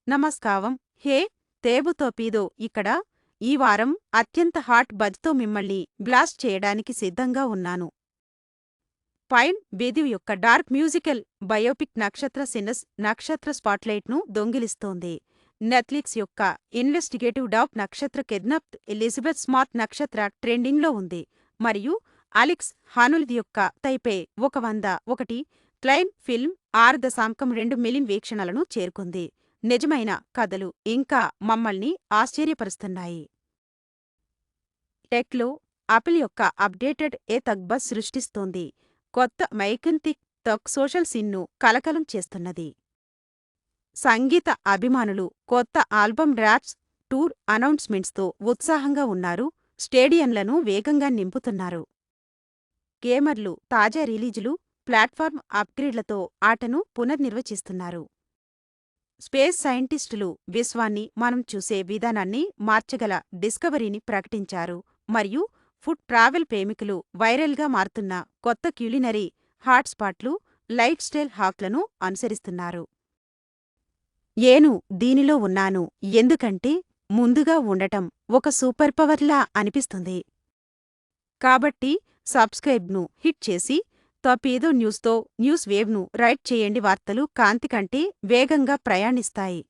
నమస్కారం. హే తేబుతోపీదో ఇక్కడ. ఈ వారం అత్యంత హాట్ బజ్తో మిమ్మల్ని బ్లాస్ట్ చేయడానికి సిద్ధంగా ఉన్నాను. పైన్ బేదివ్ యొక్క డార్క్ మ్యూజికల్ బయోపిక్ నక్షత్ర సిన్నస్ నక్షత్ర స్పాట్లైట్ను దొంగిలిస్తోంది. నెట్ఫ్లిక్స్ యొక్క ఇన్వెస్టిగేటివ్ డాక్ నక్షత్ర కిడ్నాప్డ్ ఎలిజబెత్ స్మార్ట్ నక్షత్ర ట్రెండింగ్లో ఉంది. మరియు అలెక్స్ హానుల్ది యొక్క తైపే 101 క్లైన్ ఫిల్మ్ 6.2 మిలియన్ వీక్షణలను చేరుకుంది. నిజమైన కథలు ఇంకా మమ్మల్ని ఆశ్చర్యపరుస్తున్నాయి. టెక్లో ఆపిల్ యొక్క అప్డేటెడ్ ఏ తగ్బజ్ సృష్టిస్తోంది. కొత్త మైకెంతిక్ తక్ సోషల్ సీన్ను కలకలం చేస్తున్నది. సంగీత అభిమానులు కొత్త ఆల్బమ్ ర్యాప్స్ టూర్ అనౌన్స్మెంట్స్తో ఉత్సాహంగా ఉన్నారు. స్టేడియంలను వేగంగా నింపుతున్నారు. గేమర్లు తాజా రిలీజులు, ప్లాట్ఫామ్ అప్గ్రేడ్లతో ఆటను పునర్నిర్వచిస్తున్నారు. స్పేస్ సైంటిస్టులు విశ్వాన్ని మనం చూసే విధానాన్ని మార్చగల డిస్కవరీని ప్రకటించారు. మరియు ఫుడ్ ట్రావెల్ ప్రేమికులు వైరల్గా మారుతున్న కొత్త క్యులినరీ హాట్స్పాట్లు, లైఫ్ స్టైల్ హాక్లను అనుసరిస్తున్నారు. నేను దీనిలో ఉన్నాను ఎందుకంటే ముందుగా ఉండటం ఒక సూపర్ పవర్లా అనిపిస్తుంది. కాబట్టి సబ్స్క్రైబ్ను హిట్ చేసి తపేదో న్యూస్తో న్యూస్ వేవ్ను రైడ్ చేయండి. వార్తలు కాంతి కంటే వేగంగా ప్రయాణిస్తాయి.